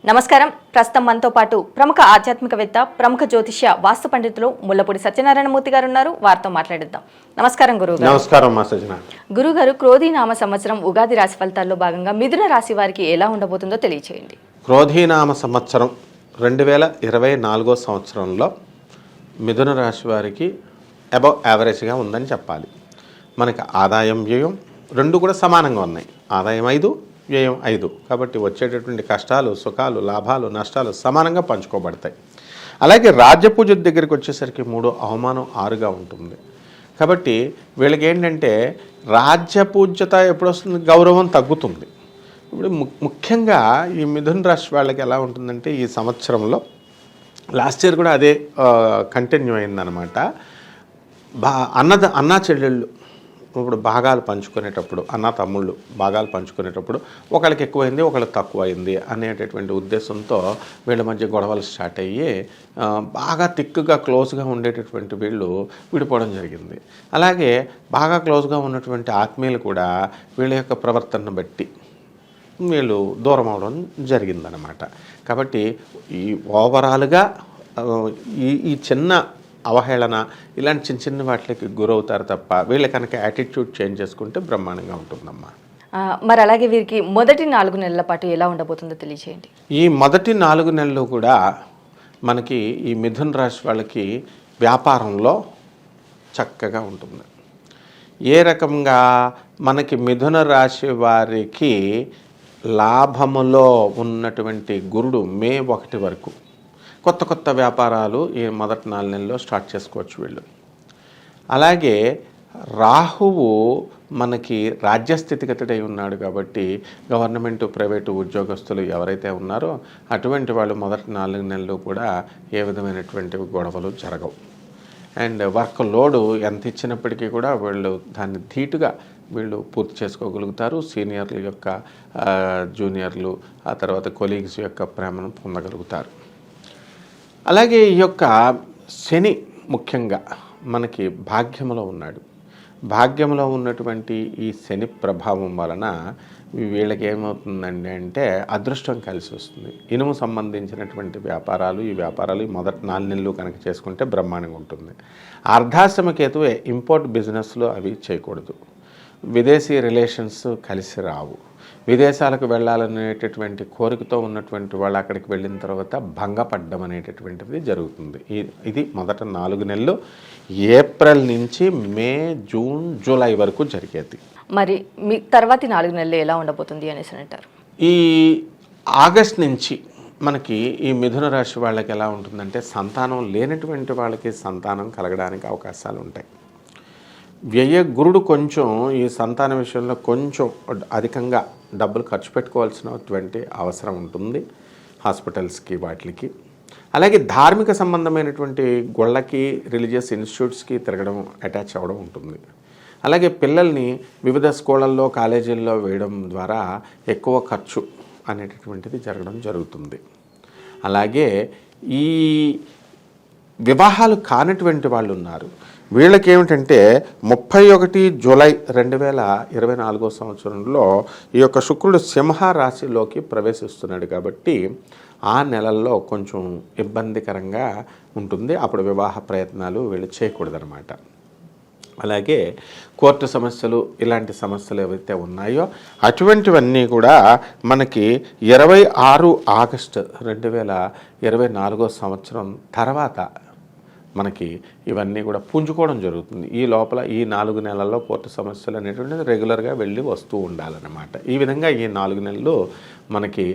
నమస్కారం. ప్రస్తుతం మనతో పాటు ప్రముఖ ఆధ్యాత్మికవేత్త, ప్రముఖ జ్యోతిష్య వాస్తు పండితులు ముల్లపూడి సత్యనారాయణమూర్తి గారు ఉన్నారు. వారితో మాట్లాడిద్దాం. నమస్కారం గురుగారు. నమస్కారం మా సజ్జన. గురుగారు, క్రోధీనామ సంవత్సరం ఉగాది రాశి ఫలితాల్లో భాగంగా మిథున రాశి వారికి ఎలా ఉండబోతుందో తెలియచేయండి. క్రోధీనామ సంవత్సరం 2024 సంవత్సరంలో మిథున రాశి వారికి అబవ్ యావరేజ్గా ఉందని చెప్పాలి. మనకి ఆదాయం వ్యయం రెండు కూడా సమానంగా ఉన్నాయి. ఆదాయం 5, వ్యయం 5. కాబట్టి వచ్చేటటువంటి కష్టాలు, సుఖాలు, లాభాలు, నష్టాలు సమానంగా పంచుకోబడతాయి. అలాగే రాజ్యపూజ దగ్గరికి వచ్చేసరికి 3, అవమానం 6గా ఉంటుంది. కాబట్టి వీళ్ళకి ఏంటంటే రాజ్యపూజ్యత ఎప్పుడు వస్తుంది, గౌరవం తగ్గుతుంది. ఇప్పుడు ముఖ్యంగా ఈ మిథున రాశి వాళ్ళకి ఎలా ఉంటుందంటే ఈ సంవత్సరంలో లాస్ట్ ఇయర్ కూడా అదే కంటిన్యూ అయిందనమాట. అన్నా చెల్లెళ్ళు ఇప్పుడు భాగాలు పంచుకునేటప్పుడు, అన్న తమ్ముళ్ళు భాగాలు పంచుకునేటప్పుడు ఒకళ్ళకి ఎక్కువైంది, ఒకళ్ళకి తక్కువైంది అనేటటువంటి ఉద్దేశంతో వీళ్ళ మధ్య గొడవలు స్టార్ట్ అయ్యి బాగా థిక్గా క్లోజ్గా ఉండేటటువంటి వీళ్ళు విడిపోవడం జరిగింది. అలాగే బాగా క్లోజ్గా ఉన్నటువంటి ఆత్మీయులు కూడా వీళ్ళ యొక్క ప్రవర్తనను బట్టి వీళ్ళు దూరం అవడం జరిగిందనమాట. కాబట్టి ఈ ఓవరాల్గా ఈ చిన్న అవహేళన ఇలాంటి చిన్న చిన్న వాటికి గురవుతారు తప్ప వీళ్ళ కనుక యాటిట్యూడ్ చేంజ్ చేసుకుంటే బ్రహ్మాండంగా ఉంటుందమ్మా. మరి అలాగే వీరికి మొదటి 4 నెలల పాటు ఎలా ఉండబోతుందో తెలియజేయండి. ఈ మొదటి 4 నెలలు కూడా మనకి ఈ మిథున రాశి వాళ్ళకి వ్యాపారంలో చక్కగా ఉంటుంది. ఏ రకంగా మనకి మిథున రాశి వారికి లాభములో ఉన్నటువంటి గురుడు మే 1 వరకు కొత్త వ్యాపారాలు ఈ మొదటి 4 నెలల్లో స్టార్ట్ చేసుకోవచ్చు వీళ్ళు. అలాగే రాహువు మనకి రాజ్యస్థితిగతుడై ఉన్నాడు కాబట్టి గవర్నమెంటు, ప్రైవేటు ఉద్యోగస్తులు ఎవరైతే ఉన్నారో అటువంటి వాళ్ళు మొదటి 4 నెలలు కూడా ఏ విధమైనటువంటి గొడవలు జరగవు. అండ్ వర్క్ లోడు ఎంత ఇచ్చినప్పటికీ కూడా వీళ్ళు దాన్ని ధీటుగా వీళ్ళు పూర్తి చేసుకోగలుగుతారు. సీనియర్ల యొక్క జూనియర్లు, ఆ తర్వాత కొలీగ్స్ యొక్క ప్రేమను పొందగలుగుతారు. అలాగే ఈ యొక్క శని ముఖ్యంగా మనకి భాగ్యంలో ఉన్నాడు. భాగ్యంలో ఉన్నటువంటి ఈ శని ప్రభావం వలన వీళ్ళకి ఏమవుతుందండి అంటే అదృష్టం కలిసి వస్తుంది. ఇనుము సంబంధించినటువంటి వ్యాపారాలు, ఈ వ్యాపారాలు మొదటి 4 నెలలు కనుక చేసుకుంటే బ్రహ్మాండంగా ఉంటుంది. అర్ధాశ్రమ కేతువే ఇంపోర్ట్ బిజినెస్లో అవి చేయకూడదు. విదేశీ రిలేషన్స్ కలిసి రావు. విదేశాలకు వెళ్ళాలనేటటువంటి కోరికతో ఉన్నటువంటి వాళ్ళు అక్కడికి వెళ్ళిన తర్వాత భంగపడ్డం అనేటటువంటిది జరుగుతుంది. ఇది మొదట 4 నెలలు, ఏప్రిల్ నుంచి మే, జూన్, జూలై వరకు జరిగేది. మరి మీ తర్వాతి 4 నెలలు ఎలా ఉండబోతుంది అనేసి అంటారు? ఈ ఆగస్ట్ నుంచి మనకి ఈ మిథున రాశి వాళ్ళకి ఎలా ఉంటుందంటే సంతానం లేనటువంటి వాళ్ళకి సంతానం కలగడానికి అవకాశాలు ఉంటాయి. వ్యయ గురుడు కొంచెం ఈ సంతాన విషయంలో కొంచెం అధికంగా డబ్బులు ఖర్చు పెట్టుకోవాల్సినటువంటి అవసరం ఉంటుంది హాస్పిటల్స్కి, వాటికి. అలాగే ధార్మిక సంబంధమైనటువంటి గొళ్ళకి, రిలీజియస్ ఇన్స్టిట్యూట్స్కి తిరగడం, అటాచ్ అవ్వడం ఉంటుంది. అలాగే పిల్లల్ని వివిధ స్కూళ్ళల్లో, కాలేజీల్లో వేయడం ద్వారా ఎక్కువ ఖర్చు అనేటటువంటిది జరగడం జరుగుతుంది. అలాగే ఈ వివాహాలు కానటువంటి వాళ్ళు ఉన్నారు. వీళ్ళకి ఏమిటంటే 31 జూలై 2024 సంవత్సరంలో ఈ యొక్క శుక్రుడు సింహ రాశిలోకి ప్రవేశిస్తున్నాడు కాబట్టి ఆ నెలల్లో కొంచెం ఇబ్బందికరంగా ఉంటుంది. అప్పుడు వివాహ ప్రయత్నాలు వీళ్ళు చేయకూడదనమాట. అలాగే కోర్టు సమస్యలు, ఇలాంటి సమస్యలు ఏవైతే ఉన్నాయో అటువంటివన్నీ కూడా మనకి 26 ఆగస్టు 2024 సంవత్సరం తర్వాత మనకి ఇవన్నీ కూడా పుంజుకోవడం జరుగుతుంది. ఈ లోపల ఈ 4 నెలల్లో కోర్టు సమస్యలు అనేటువంటిది రెగ్యులర్గా వెళ్ళి వస్తూ ఉండాలన్నమాట. ఈ విధంగా ఈ 4 నెలలు మనకి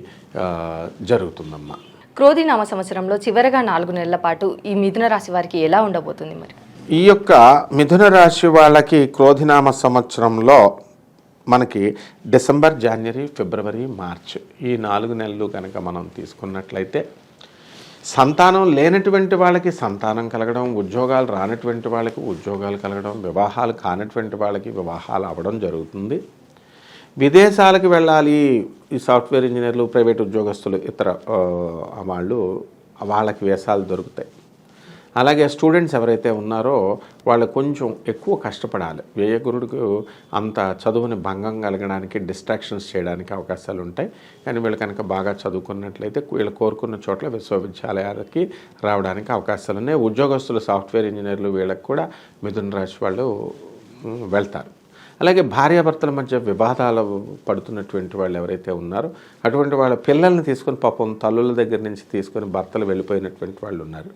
జరుగుతుందమ్మా. క్రోధీనామ సంవత్సరంలో చివరగా 4 నెలల పాటు ఈ మిథున రాశి వారికి ఎలా ఉండబోతుంది? మరి ఈ యొక్క మిథున రాశి వాళ్ళకి క్రోధినామ సంవత్సరంలో మనకి డిసెంబర్, జనవరి, ఫిబ్రవరి, మార్చ్ ఈ 4 నెలలు కనుక మనం తీసుకున్నట్లయితే సంతానం లేనటువంటి వాళ్ళకి సంతానం కలగడం, ఉద్యోగాలు రానటువంటి వాళ్ళకి ఉద్యోగాలు కలగడం, వివాహాలు కానటువంటి వాళ్ళకి వివాహాలు అవ్వడం జరుగుతుంది. విదేశాలకు వెళ్ళాలి ఈ సాఫ్ట్వేర్ ఇంజనీర్లు, ప్రైవేట్ ఉద్యోగస్తులు, ఇతర వాళ్ళకి వీసాలు దొరుకుతాయి. అలాగే స్టూడెంట్స్ ఎవరైతే ఉన్నారో వాళ్ళు కొంచెం ఎక్కువ కష్టపడాలి. వ్యయగురుడికి అంత చదువుని భంగం కలగడానికి, డిస్ట్రాక్షన్స్ చేయడానికి అవకాశాలు ఉంటాయి. కానీ వీళ్ళు కనుక బాగా చదువుకున్నట్లయితే వీళ్ళు కోరుకున్న చోట్ల విశ్వవిద్యాలయాలకి రావడానికి అవకాశాలు ఉన్నాయి. ఉద్యోగస్తులు, సాఫ్ట్వేర్ ఇంజనీర్లు వీళ్ళకి కూడా మిథున రాశి వాళ్ళు వెళ్తారు. అలాగే భార్యాభర్తల మధ్య వివాదాలు పడుతున్నటువంటి వాళ్ళు ఎవరైతే ఉన్నారో అటువంటి వాళ్ళ పిల్లల్ని తీసుకొని పాపం తల్లుల దగ్గర నుంచి తీసుకొని భర్తలు వెళ్ళిపోయినటువంటి వాళ్ళు ఉన్నారు.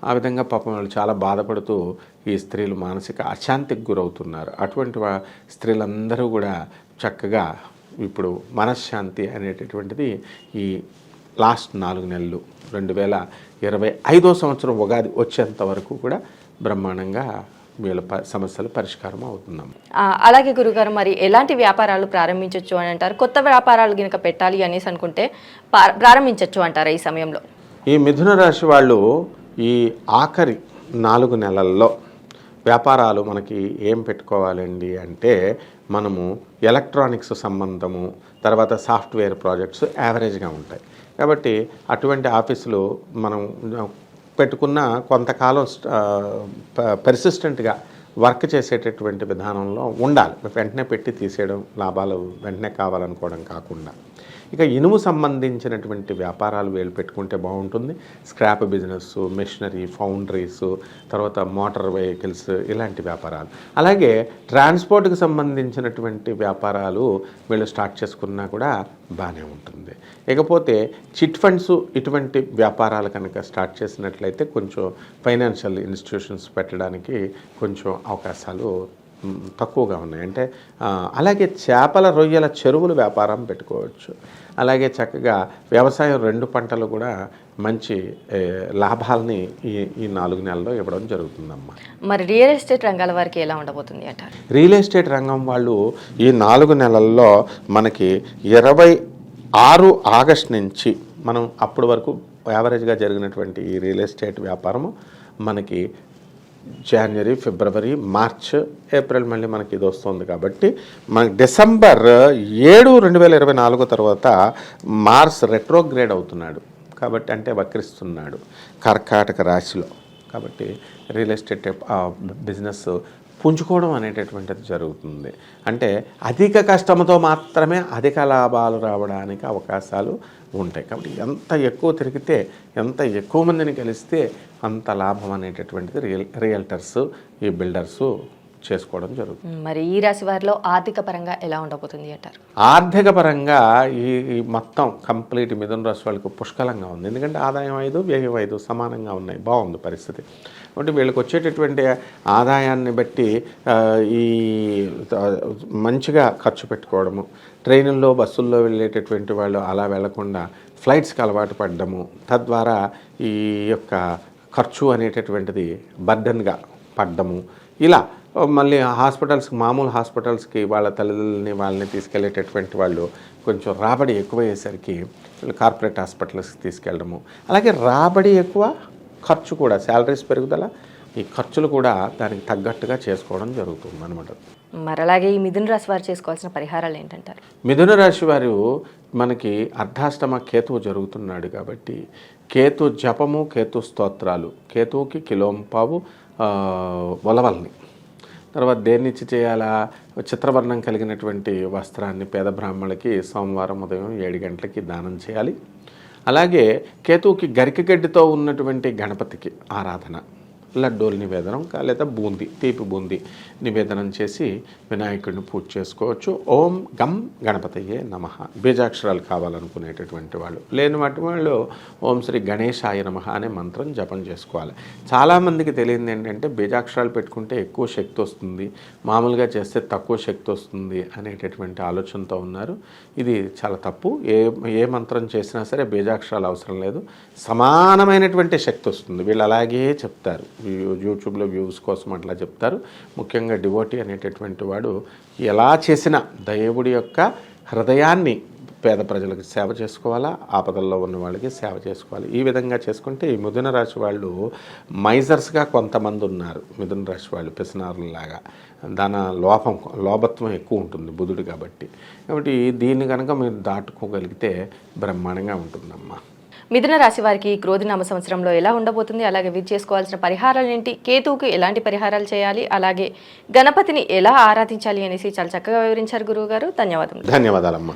ఆ విధంగా పాపం వాళ్ళు చాలా బాధపడుతూ ఈ స్త్రీలు మానసిక అశాంతికి గురవుతున్నారు. అటువంటి స్త్రీలందరూ కూడా చక్కగా ఇప్పుడు మనశ్శాంతి అనేటటువంటిది ఈ లాస్ట్ 4 నెలలు 2025వ సంవత్సరం ఉగాది వచ్చేంత వరకు కూడా బ్రహ్మాండంగా వీళ్ళ సమస్యలు పరిష్కారం అవుతున్నాం. అలాగే గురుగారు, మరి ఎలాంటి వ్యాపారాలు ప్రారంభించవచ్చు అని అంటారు? కొత్త వ్యాపారాలు కనుక పెట్టాలి అనేసి అనుకుంటే ప్రారంభించవచ్చు అంటారా ఈ సమయంలో? ఈ మిథున రాశి వాళ్ళు ఈ ఆఖరి 4 నెలల్లో వ్యాపారాలు మనకి ఏం పెట్టుకోవాలండి అంటే, మనము ఎలక్ట్రానిక్స్ సంబంధము, తర్వాత సాఫ్ట్వేర్ ప్రాజెక్ట్స్ యావరేజ్గా ఉంటాయి. కాబట్టి అటువంటి ఆఫీసులు మనం పెట్టుకున్న కొంతకాలం పెర్సిస్టెంట్గా వర్క్ చేసేటటువంటి విధానంలో ఉండాలి. వెంటనే పెట్టి తీసేయడం, లాభాలు వెంటనే కావాలనుకోవడం కాకుండా. ఇక ఇనుము సంబంధించినటువంటి వ్యాపారాలు వీళ్ళు పెట్టుకుంటే బాగుంటుంది. స్క్రాప్ బిజినెస్, మెషినరీ, ఫౌండరీస్, తర్వాత మోటార్ వెహికల్స్, ఇలాంటి వ్యాపారాలు. అలాగే ట్రాన్స్పోర్ట్కి సంబంధించినటువంటి వ్యాపారాలు వీళ్ళు స్టార్ట్ చేసుకున్నా కూడా బాగానే ఉంటుంది. ఇకపోతే చిట్ ఫండ్స్, ఇటువంటి వ్యాపారాలు కనుక స్టార్ట్ చేసినట్లయితే కొంచెం ఫైనాన్షియల్ ఇన్స్టిట్యూషన్స్ పెట్టడానికి కొంచెం అవకాశాలు తక్కువగా ఉన్నాయి. అంటే అలాగే చేపల, రొయ్యల చెరువులు వ్యాపారం పెట్టుకోవచ్చు. అలాగే చక్కగా వ్యవసాయం 2 పంటలు కూడా మంచి లాభాలని ఈ 4 నెలల్లో ఇవ్వడం జరుగుతుందమ్మా. మరి రియల్ ఎస్టేట్ రంగాల వారికి ఎలా ఉండబోతుంది అంటారు? రియల్ ఎస్టేట్ రంగం వాళ్ళు ఈ 4 నెలల్లో మనకి 26 ఆగస్ట్ నుంచి మనం అప్పటి వరకు యావరేజ్గా జరిగినటువంటి ఈ రియల్ ఎస్టేట్ వ్యాపారము మనకి జనవరి, ఫిబ్రవరి, మార్చ్, ఏప్రిల్ మళ్ళీ మనకి ఇది వస్తుంది. కాబట్టి మనకి డిసెంబర్ 7, 2024 తర్వాత మార్స్ రెట్రోగ్రేడ్ అవుతున్నాడు. కాబట్టి అంటే వక్రిస్తున్నాడు కర్కాటక రాశిలో. కాబట్టి రియల్ ఎస్టేట్ బిజినెస్ పుంజుకోవడం అనేటటువంటిది జరుగుతుంది. అంటే అధిక కష్టంతో మాత్రమే అధిక లాభాలు రావడానికి అవకాశాలు ఉంటాయి. కాబట్టి ఎంత ఎక్కువ తిరిగితే, ఎంత ఎక్కువ మందిని కలిస్తే అంత లాభం అనేటటువంటిది రియల్టర్స్, ఈ బిల్డర్స్ చేసుకోవడం జరుగుతుంది. మరి ఈ రాశి వారిలో ఆర్థిక పరంగా ఎలా ఉండబోతుంది అంటారు? ఆర్థిక పరంగా ఈ మొత్తం కంప్లీట్ మిథున రాశి వాళ్ళకి పుష్కలంగా ఉంది. ఎందుకంటే ఆదాయం 5, వ్యయం 5 సమానంగా ఉన్నాయి. బాగుంది పరిస్థితి. కాబట్టి వీళ్ళకి వచ్చేటటువంటి ఆదాయాన్ని బట్టి ఈ మంచిగా ఖర్చు పెట్టుకోవడము, ట్రైనుల్లో, బస్సుల్లో వెళ్ళేటటువంటి వాళ్ళు అలా వెళ్లకుండా ఫ్లైట్స్కి అలవాటు పడ్డము, తద్వారా ఈ యొక్క ఖర్చు అనేటటువంటిది బర్డన్గా పడ్డము. ఇలా మళ్ళీ హాస్పిటల్స్కి, మామూలు హాస్పిటల్స్కి వాళ్ళ తల్లిని వాళ్ళని తీసుకెళ్ళేటటువంటి వాళ్ళు కొంచెం రాబడి ఎక్కువయ్యేసరికి కార్పొరేట్ హాస్పిటల్స్కి తీసుకెళ్ళడము. అలాగే రాబడి ఎక్కువ, ఖర్చు కూడా, శాలరీస్ పెరుగుదల, ఈ ఖర్చులు కూడా దానికి తగ్గట్టుగా చేసుకోవడం జరుగుతుంది అనమాట. మరి అలాగే ఈ మిథున రాశి వారు చేసుకోవాల్సిన పరిహారాలు ఏంటంటారు? మిథున రాశి వారు మనకి అర్ధాష్టమ కేతువు జరుగుతున్నాడు కాబట్టి కేతు జపము, కేతు స్తోత్రాలు, కేతువుకి కిలోంపావు ఒలవల్ని, తర్వాత దేన్నిచ్చి చేయాలా, చిత్రవర్ణం కలిగినటువంటి వస్త్రాన్ని పేద బ్రాహ్మణులకి సోమవారం ఉదయం 7 గంటలకి దానం చేయాలి. అలాగే కేతువుకి గరికగడ్డితో ఉన్నటువంటి గణపతికి ఆరాధన, లడ్డూలు నివేదనం లేదా బూందీ, తీపి బూందీ నివేదనం చేసి వినాయకుడిని పూజ చేసుకోవచ్చు. ఓం గం గణపతయే నమః. బీజాక్షరాలు కావాలనుకునేటటువంటి వాళ్ళు, లేని వాటి వాళ్ళు ఓం శ్రీ గణేశాయ నమః అనే మంత్రం జపం చేసుకోవాలి. చాలామందికి తెలియదు ఏంటంటే బీజాక్షరాలు పెట్టుకుంటే ఎక్కువ శక్తి వస్తుంది, మామూలుగా చేస్తే తక్కువ శక్తి వస్తుంది అనేటటువంటి ఆలోచనతో ఉన్నారు. ఇది చాలా తప్పు. ఏ మంత్రం చేసినా సరే బీజాక్షరాలు అవసరం లేదు, సమానమైనటువంటి శక్తి వస్తుంది. వీళ్ళు అలాగే చెప్తారు, యూట్యూబ్లో వ్యూస్ కోసం అట్లా చెప్తారు. ముఖ్యంగా డివోటీ అనేటటువంటి వాడు ఎలా చేసినా దేవుడి యొక్క హృదయాన్ని పేద ప్రజలకు సేవ చేసుకోవాలా, ఆపదల్లో ఉన్న వాళ్ళకి సేవ చేసుకోవాలి. ఈ విధంగా చేసుకుంటే ఈ మిథున రాశి వాళ్ళు మైజర్స్గా కొంతమంది ఉన్నారు. మిథున రాశి వాళ్ళు పిసినారులాగా, దాని లోభత్వం ఎక్కువ ఉంటుంది బుధుడు కాబట్టి. కాబట్టి దీన్ని కనుక మీరు దాటుకోగలిగితే బ్రహ్మాండంగా ఉంటుందమ్మా. మిథున రాశి వారికి ఈ క్రోధినామ సంవత్సరంలో ఎలా ఉండబోతుంది, అలాగే వీరు చేసుకోవాల్సిన పరిహారాలు ఏంటి, కేతువుకు ఎలాంటి పరిహారాలు చేయాలి, అలాగే గణపతిని ఎలా ఆరాధించాలి అనేసి చాలా చక్కగా వివరించారు గురువు గారు. ధన్యవాదములు. ధన్యవాదాలమ్మా.